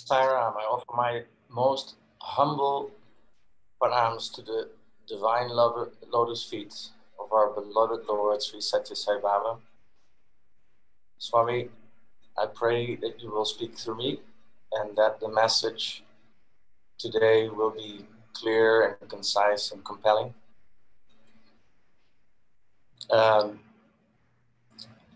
Sai Ram, I offer my most humble pranams to the divine lotus feet of our beloved Lord Sri Sathya Sai Baba. Swami, I pray that you will speak through me and that the message today will be clear and concise and compelling. I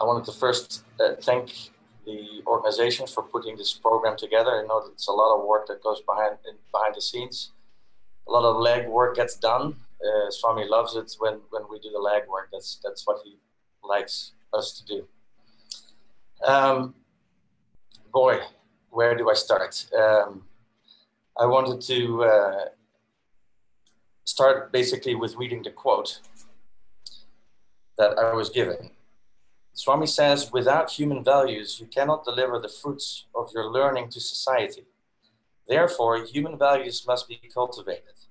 wanted to first thank the organization for putting this program together. I know that it's a lot of work that goes behind the scenes. A lot of leg work gets done. Swami loves it when we do the leg work. That's what he likes us to do. Boy, where do I start? I wanted to start basically with reading the quote that I was given. Swami says, without human values, you cannot deliver the fruits of your learning to society. Therefore, human values must be cultivated.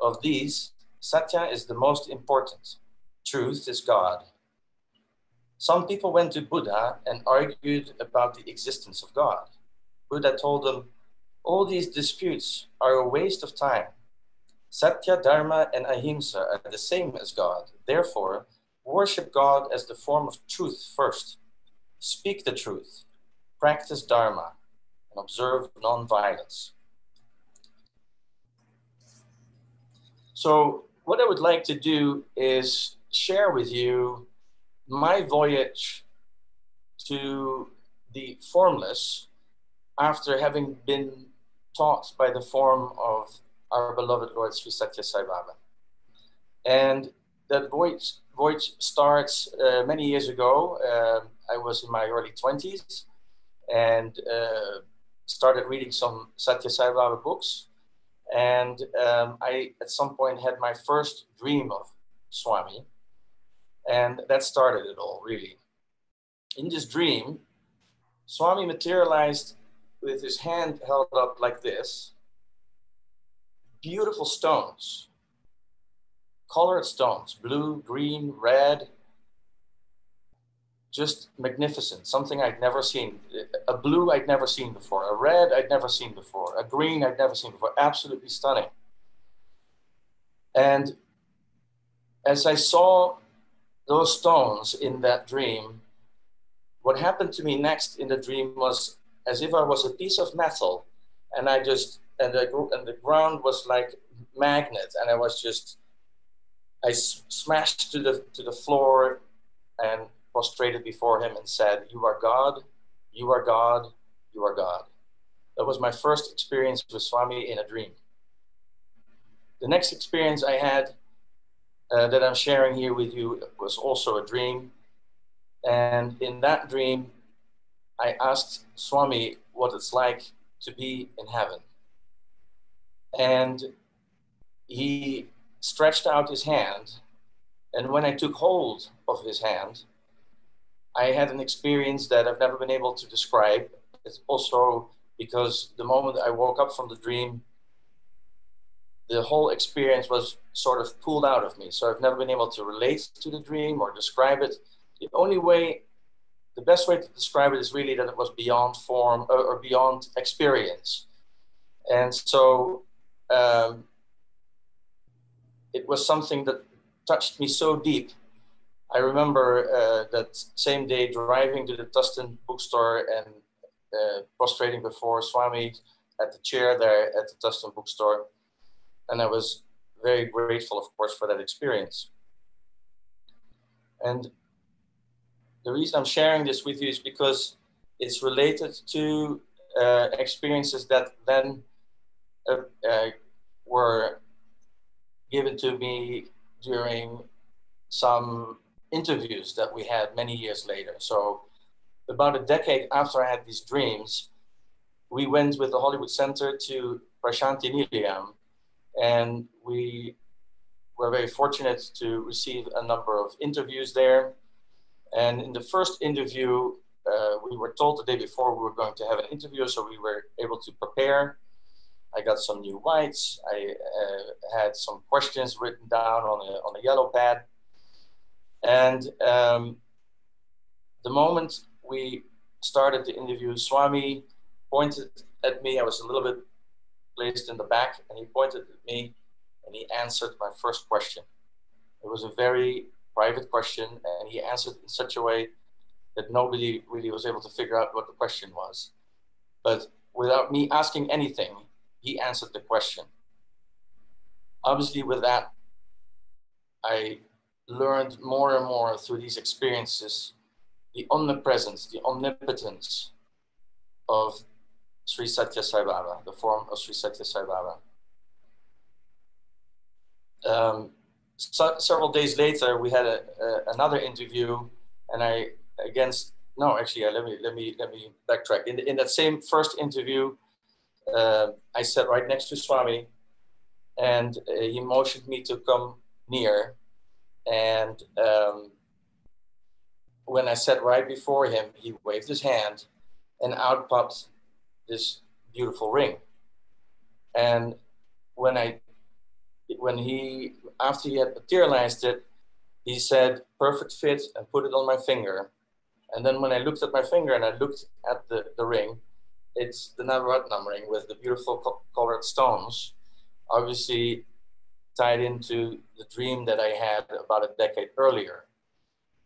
Of these, Satya is the most important. Truth is God. Some people went to Buddha and argued about the existence of God. Buddha told them, all these disputes are a waste of time. Satya, Dharma, and Ahimsa are the same as God. Therefore, worship God as the form of truth first. Speak the truth, practice Dharma, and observe non-violence. So what I would like to do is share with you my voyage to the formless after having been taught by the form of our beloved Lord Sri Sathya Sai Baba. And that voyage starts many years ago. I was in my early 20s and started reading some Sathya Sai Baba books. And I, at some point, had my first dream of Swami. And that started it all, really. In this dream, Swami materialized with his hand held up like this. Beautiful stones. Colored stones, blue, green, red, just magnificent, something I'd never seen. A blue I'd never seen before, a red I'd never seen before, a green I'd never seen before, absolutely stunning. And as I saw those stones in that dream, what happened to me next in the dream was as if I was a piece of metal, and the ground was like magnet, and I smashed to the floor and prostrated before him and said, you are God, you are God, you are God. That was my first experience with Swami in a dream. The next experience I had that I'm sharing here with you was also a dream. And in that dream, I asked Swami what it's like to be in heaven. And he stretched out his hand, and when I took hold of his hand, I had an experience that I've never been able to describe. It's also because the moment I woke up from the dream, the whole experience was sort of pulled out of me. So I've never been able to relate to the dream or describe it. The best way to describe it is really that it was beyond form or beyond experience. And so it was something that touched me so deep. I remember that same day driving to the Tustin bookstore and prostrating before Swami at the chair there at the Tustin bookstore. And I was very grateful, of course, for that experience. And the reason I'm sharing this with you is because it's related to experiences that then were given to me during some interviews that we had many years later. So about a decade after I had these dreams, we went with the Hollywood Center to Prasanthi Nilayam, and we were very fortunate to receive a number of interviews there. And in the first interview, we were told the day before we were going to have an interview, so we were able to prepare. I got some new whites. I had some questions written down on a yellow pad. And the moment we started the interview, Swami pointed at me. I was a little bit placed in the back, and he pointed at me and he answered my first question. It was a very private question, and he answered in such a way that nobody really was able to figure out what the question was. But without me asking anything, he answered the question. Obviously, with that, I learned more and more through these experiences the omnipresence, the omnipotence of Sri Sathya Sai Baba, the form of Sri Sathya Sai Baba. Several days later, we had another interview, and let me backtrack. In that same first interview, I sat right next to Swami, and he motioned me to come near. And when I sat right before him, he waved his hand, and out popped this beautiful ring. And after he had materialized it, he said, "Perfect fit," and put it on my finger. And then when I looked at my finger and I looked at the ring, it's the Navaratnam ring with the beautiful colored stones, obviously tied into the dream that I had about a decade earlier.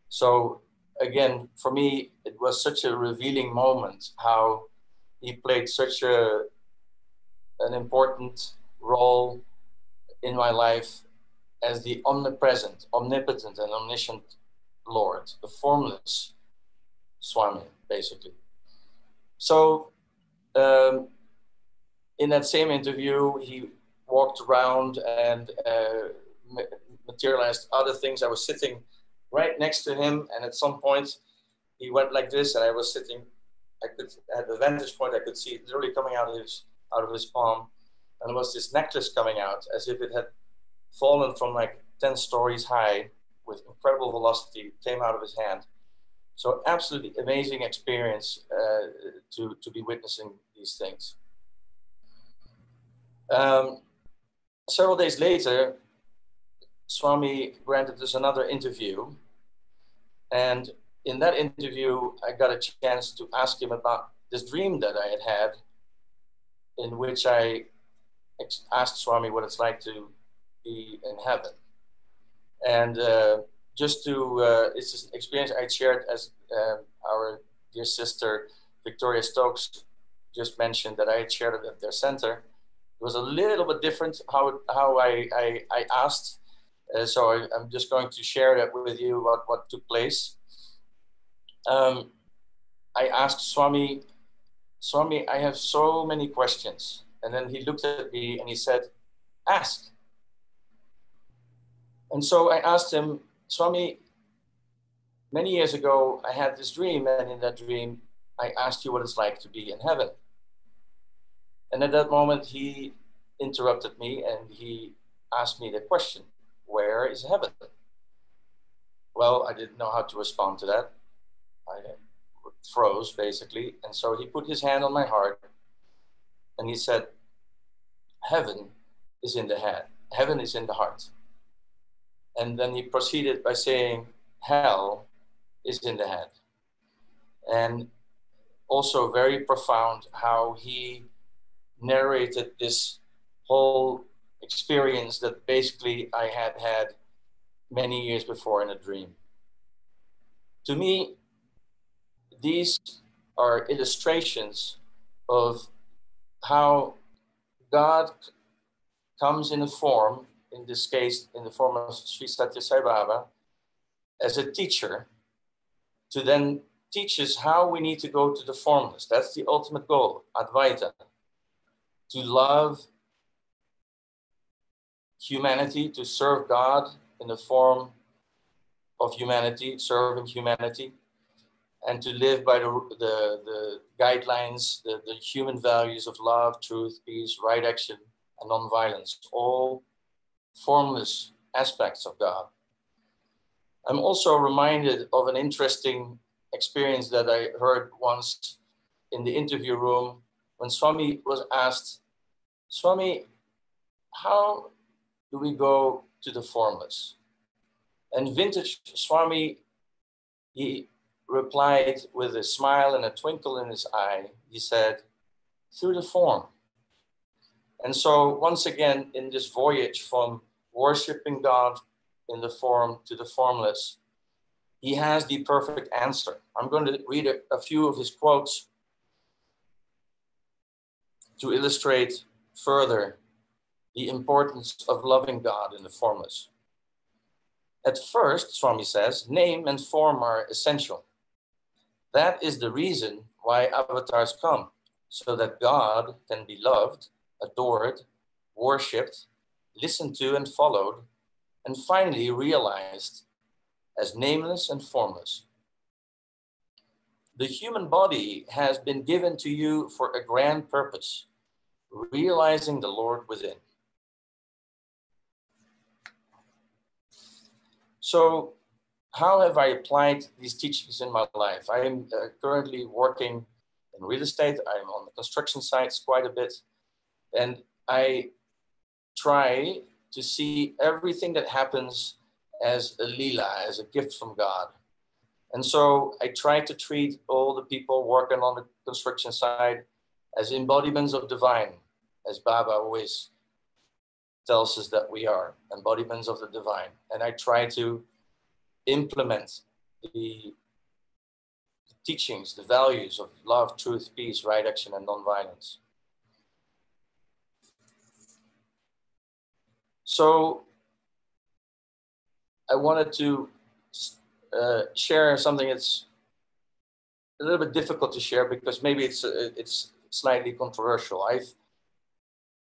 So again, for me, it was such a revealing moment how he played such an important role in my life as the omnipresent, omnipotent, and omniscient Lord, the formless Swami, basically. So in that same interview, he walked around and materialized other things. I was sitting right next to him, and at some point, he went like this, and I was sitting. At the vantage point, I could see it literally coming out of his palm, and there was this necklace coming out as if it had fallen from like 10 stories high with incredible velocity, came out of his hand. So absolutely amazing experience to be witnessing these things. Several days later, Swami granted us another interview. And in that interview, I got a chance to ask him about this dream that I had had, in which I asked Swami what it's like to be in heaven. And it's an experience I shared as our dear sister Victoria Stokes just mentioned that I had shared it at their center. It was a little bit different how I asked. So I'm just going to share that with you about what took place. I asked Swami, I have so many questions. And then he looked at me and he said, "Ask." And so I asked him, "Swami, many years ago, I had this dream, and in that dream, I asked you what it's like to be in heaven." And at that moment, he interrupted me and he asked me the question, "Where is heaven?" Well, I didn't know how to respond to that. I froze, basically. And so he put his hand on my heart and he said, "Heaven is in the head. Heaven is in the heart." And then he proceeded by saying, "Hell is in the head." And also very profound how he narrated this whole experience that basically I had had many years before in a dream. To me, these are illustrations of how God comes in a form, in this case, in the form of Sri Sathya Sai Baba, as a teacher, to then teach us how we need to go to the formless. That's the ultimate goal, Advaita. To love humanity, to serve God in the form of humanity, serving humanity, and to live by the guidelines, the human values of love, truth, peace, right action, and nonviolence, all formless aspects of God. I'm also reminded of an interesting experience that I heard once in the interview room when Swami was asked, "Swami, how do we go to the formless?" And vintage Swami, he replied with a smile and a twinkle in his eye. He said, through the form. And so once again, in this voyage from worshiping God in the form to the formless, he has the perfect answer. I'm going to read a few of his quotes to illustrate further the importance of loving God in the formless. At first, Swami says, name and form are essential. That is the reason why avatars come, so that God can be loved, adored, worshipped, listened to and followed, and finally realized as nameless and formless. The human body has been given to you for a grand purpose, realizing the Lord within. So, how have I applied these teachings in my life? I am currently working in real estate. I'm on the construction sites quite a bit. And I try to see everything that happens as a lila, as a gift from God. And so I try to treat all the people working on the construction site as embodiments of divine, as Baba always tells us that we are, embodiments of the divine. And I try to implement the teachings, the values of love, truth, peace, right action, and nonviolence. So I wanted to share something that's a little bit difficult to share because maybe it's slightly controversial. I've,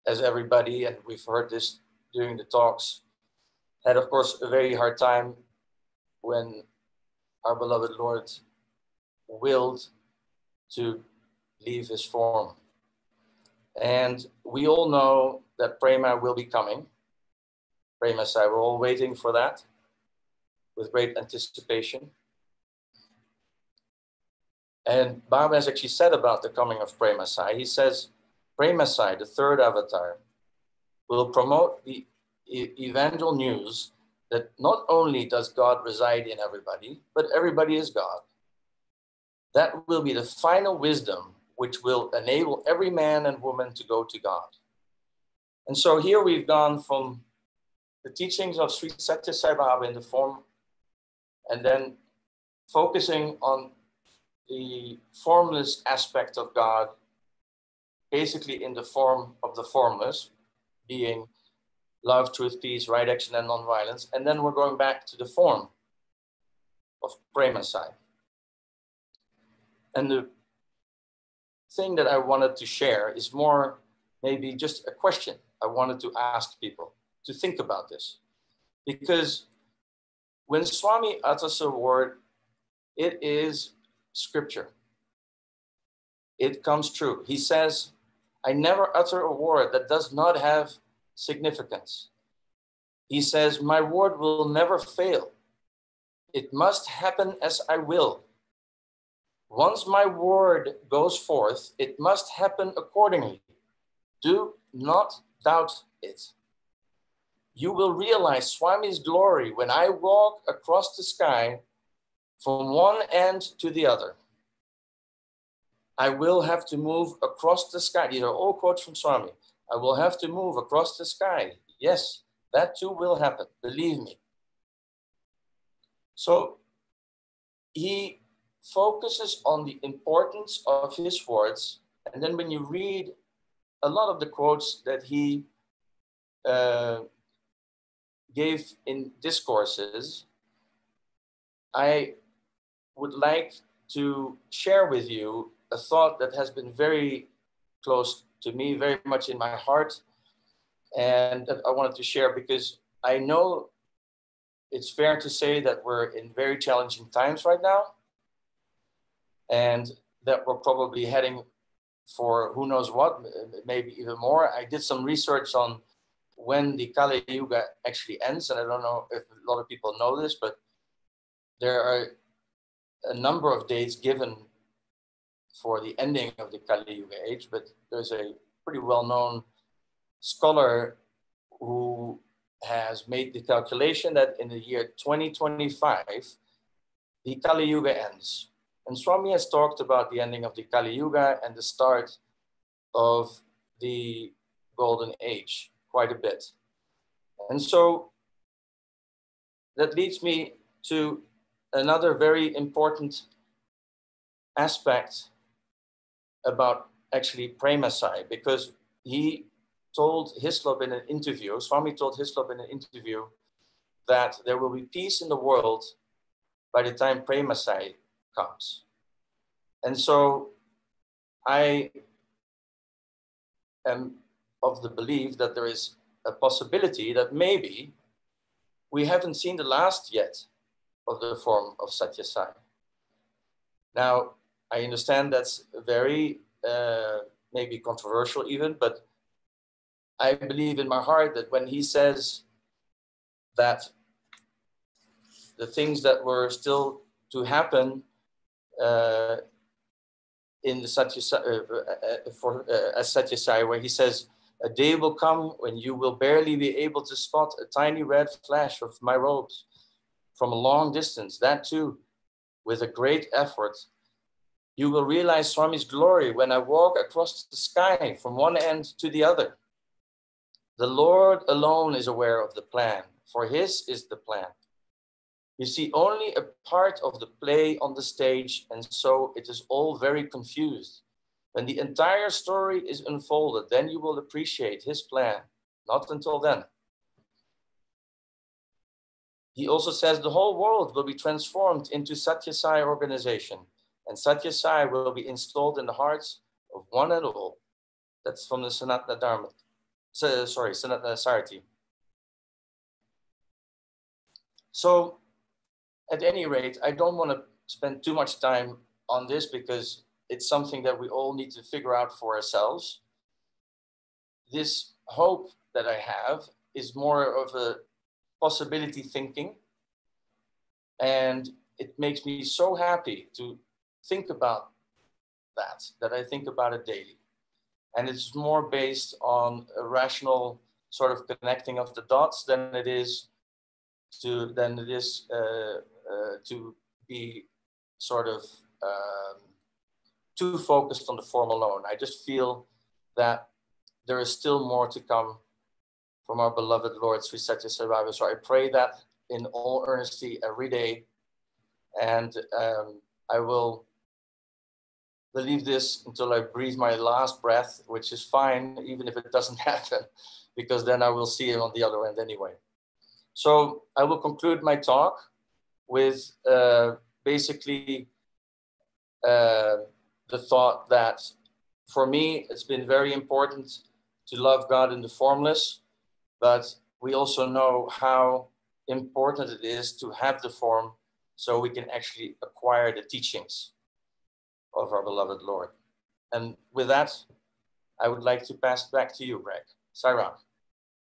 as everybody, and we've heard this during the talks, had of course a very hard time when our beloved Lord willed to leave his form. And we all know that Prema will be coming. Prema Sai, we're all waiting for that with great anticipation. And Baba has actually said about the coming of Prema Sai, he says, Prema Sai, the third avatar, will promote the evangel news that not only does God reside in everybody, but everybody is God. That will be the final wisdom which will enable every man and woman to go to God. And so here we've gone from the teachings of Sri Sathya Sai Baba in the form, and then focusing on the formless aspect of God, basically in the form of the formless, being love, truth, peace, right action, and nonviolence. And then we're going back to the form of Prema Sai. And the thing that I wanted to share is more maybe just a question I wanted to ask people to think about this. Because when Swami utters a word, it is scripture. It comes true. He says, I never utter a word that does not have significance. He says, my word will never fail. It must happen as I will. Once my word goes forth, it must happen accordingly. Do not doubt it. You will realize Swami's glory when I walk across the sky from one end to the other. I will have to move across the sky. These are all quotes from Swami. I will have to move across the sky. Yes, that too will happen. Believe me. So he focuses on the importance of his words. And then when you read a lot of the quotes that he gave in discourses, I would like to share with you a thought that has been very close to me, very much in my heart, and that I wanted to share because I know it's fair to say that we're in very challenging times right now, and that we're probably heading for who knows what, maybe even more. I did some research on when the Kali Yuga actually ends, and I don't know if a lot of people know this, but there are a number of dates given for the ending of the Kali Yuga age, but there's a pretty well-known scholar who has made the calculation that in the year 2025, the Kali Yuga ends. And Swami has talked about the ending of the Kali Yuga and the start of the Golden Age quite a bit. And so that leads me to another very important aspect about actually Prema Sai, because he told Hislop in an interview, Swami told Hislop in an interview, that there will be peace in the world by the time Prema Sai comes. And so I am of the belief that there is a possibility that maybe we haven't seen the last yet of the form of Sathya Sai. Now, I understand that's very maybe controversial even, but I believe in my heart that when he says that the things that were still to happen in the Sathya Sai, as Sathya Sai, where he says, a day will come when you will barely be able to spot a tiny red flash of my robes from a long distance, that too, with a great effort. You will realize Swami's glory when I walk across the sky from one end to the other. The Lord alone is aware of the plan, for his is the plan. You see only a part of the play on the stage, and so it is all very confused. When the entire story is unfolded, then you will appreciate his plan. Not until then. He also says the whole world will be transformed into Sathya Sai organization, and Sathya Sai will be installed in the hearts of one and all. That's from the Sanatana Dharma. Sanatana Sarati. So, at any rate, I don't want to spend too much time on this because it's something that we all need to figure out for ourselves. This hope that I have is more of a possibility thinking, and it makes me so happy to think about that I think about it daily. And it's more based on a rational sort of connecting of the dots than it is to be sort of too focused on the form alone. I just feel that there is still more to come from our beloved Lord Sri Sathya Sai Baba. So I pray that in all earnesty every day, and I will believe this until I breathe my last breath, which is fine, even if it doesn't happen, because then I will see him on the other end anyway. So I will conclude my talk with basically the thought that for me, it's been very important to love God in the formless, but we also know how important it is to have the form so we can actually acquire the teachings of our beloved Lord. And with that, I would like to pass it back to you, Greg. Sai Ram.